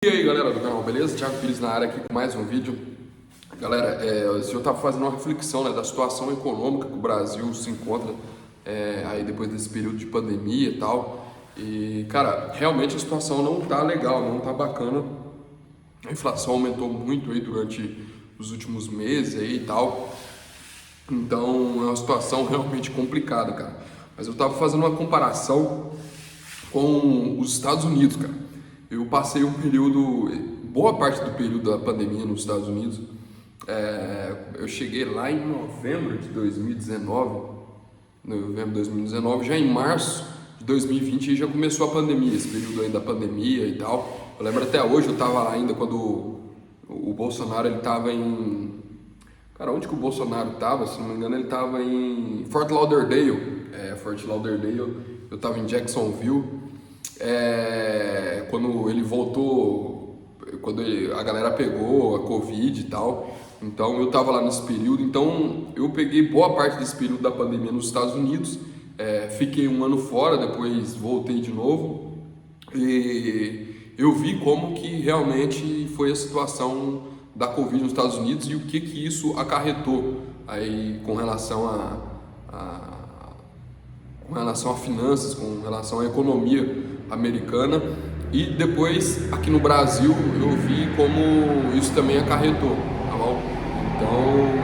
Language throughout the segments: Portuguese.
E aí galera do canal, beleza? Thiago Pires na área aqui com mais um vídeo. Galera, eu estava fazendo uma reflexão, né, da situação econômica que o Brasil se encontra aí depois desse período de pandemia e tal. E cara, realmente a situação não tá legal, não tá bacana. A inflação aumentou muito aí durante os últimos meses aí e tal. Então é uma situação realmente complicada, cara. Mas eu estava fazendo uma comparação com os Estados Unidos, cara. Eu passei um período, boa parte do período da pandemia nos Estados Unidos. Eu cheguei lá em novembro de 2019, já em março de 2020 já começou a pandemia, esse período aí da pandemia e tal. Eu lembro até hoje, eu tava lá ainda quando o Bolsonaro, ele tava em... Cara, onde que o Bolsonaro tava? Se não me engano, ele tava em Fort Lauderdale. Fort Lauderdale, eu tava em Jacksonville. Quando ele voltou, a galera pegou a Covid e tal, então eu tava lá nesse período, então eu peguei boa parte desse período da pandemia nos Estados Unidos, fiquei um ano fora, depois voltei de novo e eu vi como que realmente foi a situação da Covid nos Estados Unidos e o que isso acarretou aí com relação a finanças, com relação à economia americana, e depois aqui no Brasil eu vi como isso também acarretou, tá bom? Então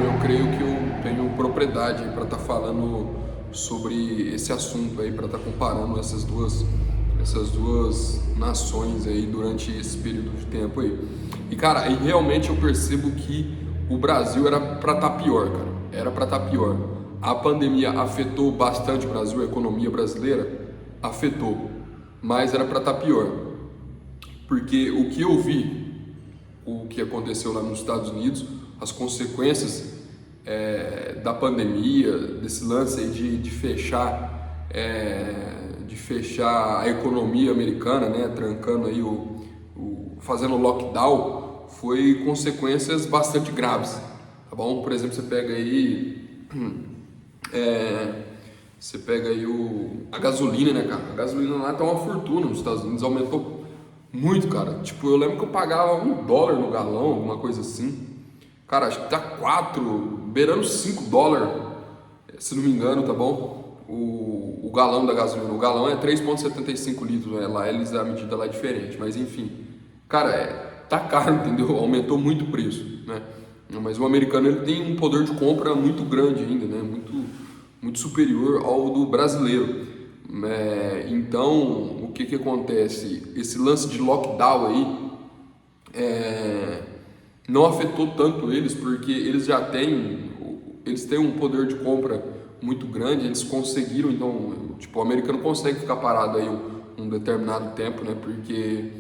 eu creio que eu tenho propriedade para estar falando sobre esse assunto aí, para estar comparando essas duas nações aí durante esse período de tempo aí. E cara, e realmente eu percebo que o Brasil era para estar pior, cara. Era para estar pior. A pandemia afetou bastante o Brasil, a economia brasileira afetou, mas era para estar pior, porque o que eu vi, o que aconteceu lá nos Estados Unidos, as consequências da pandemia, desse lance aí de fechar a economia americana, né, trancando aí fazendo lockdown, foi consequências bastante graves, tá bom? Por exemplo, você pega aí a gasolina, né, cara? A gasolina lá tá uma fortuna nos Estados Unidos, aumentou muito, cara. Tipo, eu lembro que eu pagava $1 no galão, alguma coisa assim. Cara, acho que tá 4, beirando $5, se não me engano, tá bom? O galão da gasolina. O galão é 3,75 litros, né? Lá a medida lá é diferente, mas enfim. Cara, tá caro, entendeu? Aumentou muito o preço, né? Mas o americano, ele tem um poder de compra muito grande ainda, né? Muito superior ao do brasileiro. Então, o que acontece? Esse lance de lockdown aí não afetou tanto eles, porque eles têm um poder de compra muito grande, eles conseguiram, então, tipo, o americano consegue ficar parado aí um determinado tempo, né? Porque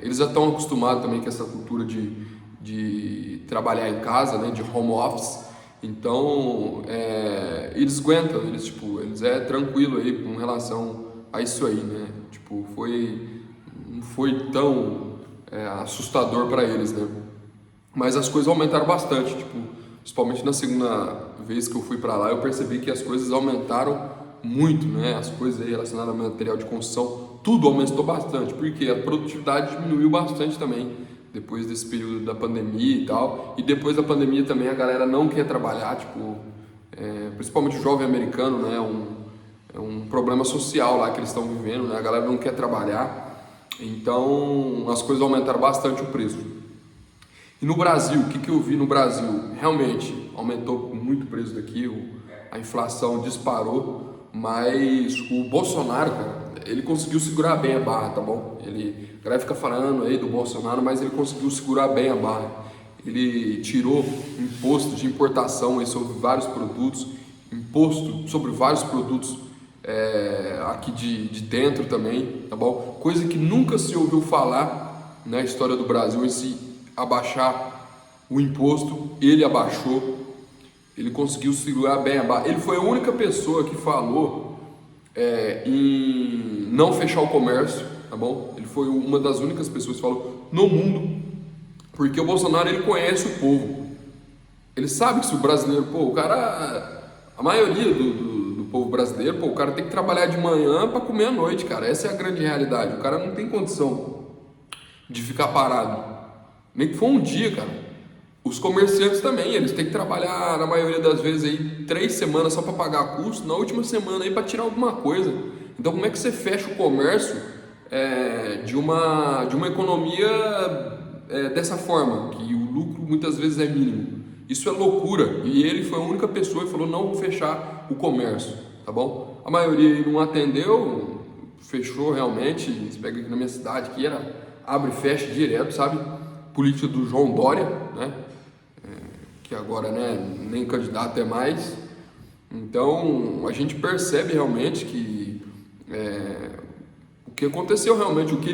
eles já estão acostumados também com essa cultura de trabalhar em casa, né? De home office. Então, eles aguentam, eles tranquilo aí com relação a isso aí, né? Tipo, não foi tão assustador para eles, né? Mas as coisas aumentaram bastante, tipo, principalmente na segunda vez que eu fui para lá, eu percebi que as coisas aumentaram muito, né? As coisas aí relacionadas ao material de construção, tudo aumentou bastante, porque a produtividade diminuiu bastante também depois desse período da pandemia e tal. E depois da pandemia também a galera não quer trabalhar, tipo, principalmente o jovem americano, né? É um problema social lá que eles estão vivendo, né? A galera não quer trabalhar, então as coisas aumentaram bastante o preço. E no Brasil, o que eu vi no Brasil? Realmente aumentou muito o preço daqui, a inflação disparou, mas o Bolsonaro, cara, ele conseguiu segurar bem a barra, tá bom? A galera fica falando aí do Bolsonaro, mas ele conseguiu segurar bem a barra. Ele tirou imposto de importação aí sobre vários produtos, imposto sobre vários produtos aqui de dentro também, tá bom? Coisa que nunca se ouviu falar na história do Brasil, esse abaixar o imposto, ele abaixou, ele conseguiu segurar bem a barra. Ele foi a única pessoa que falou em não fechar o comércio, tá bom? Ele foi uma das únicas pessoas que falou no mundo, porque o Bolsonaro, ele conhece o povo, ele sabe que se o brasileiro, a maioria do povo brasileiro, o cara tem que trabalhar de manhã para comer à noite, cara, essa é a grande realidade, o cara não tem condição de ficar parado. Nem que for um dia, cara. Os comerciantes também, eles têm que trabalhar na maioria das vezes aí 3 semanas só para pagar custo, na última semana aí para tirar alguma coisa. Então como é que você fecha o comércio de uma economia dessa forma, que o lucro muitas vezes é mínimo? Isso é loucura, e ele foi a única pessoa que falou não vou fechar o comércio, tá bom? A maioria não atendeu, fechou realmente. Você pega aqui na minha cidade que era abre e fecha direto, sabe? Política do João Dória, né? Que agora, né, nem candidato é mais. Então a gente percebe realmente que o que aconteceu realmente, o que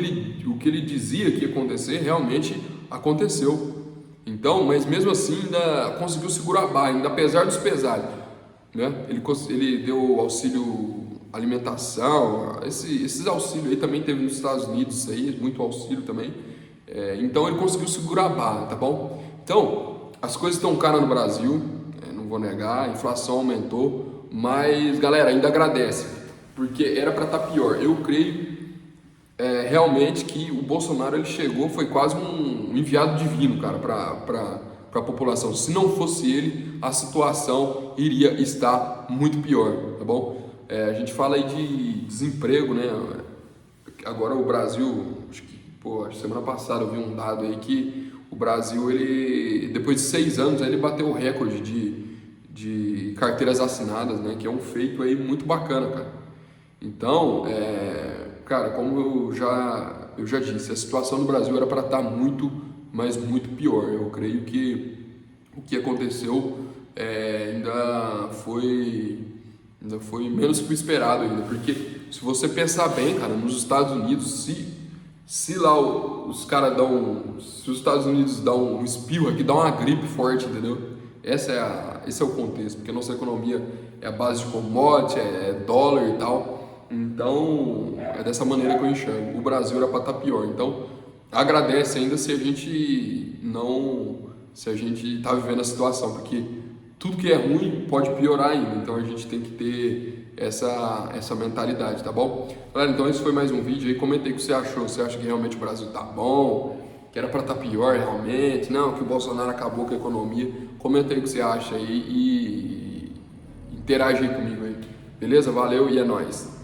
ele dizia que ia acontecer, realmente aconteceu. Então, mas mesmo assim ainda conseguiu segurar a barra, ainda apesar dos pesares, né? Ele deu auxílio alimentação, esses auxílios aí também teve nos Estados Unidos, isso aí, muito auxílio também. Então ele conseguiu segurar a barra, tá bom? Então, as coisas estão caras no Brasil, não vou negar, a inflação aumentou, mas galera, ainda agradece, porque era para estar pior. Eu creio realmente que o Bolsonaro ele chegou, foi quase um enviado divino, cara, para a população. Se não fosse ele, a situação iria estar muito pior, tá bom? A gente fala aí de desemprego, né? Agora o Brasil, acho que semana passada eu vi um dado aí que o Brasil, ele depois de 6 anos, ele bateu o recorde de carteiras assinadas, né? Que é um feito aí muito bacana, cara. Então, cara, como eu já disse, a situação no Brasil era para estar muito, mas muito pior. Eu creio que o que aconteceu ainda foi menos que o esperado ainda, porque se você pensar bem, cara, nos Estados Unidos, se lá os caras se os Estados Unidos dão um espirro aqui, dá uma gripe forte, entendeu? Esse é o contexto, porque a nossa economia é a base de commodity, é dólar e tal. Então, é dessa maneira que eu enxergo. O Brasil era para estar pior. Então, agradece ainda se a gente tá vivendo a situação, porque tudo que é ruim pode piorar ainda. Então, a gente tem que ter essa mentalidade, tá bom? Galera, então esse foi mais um vídeo aí. Comenta aí o que você achou. Você acha que realmente o Brasil tá bom? Que era para estar pior realmente? Não, que o Bolsonaro acabou com a economia. Comenta aí o que você acha aí e interage aí comigo aí. Beleza? Valeu e é nóis.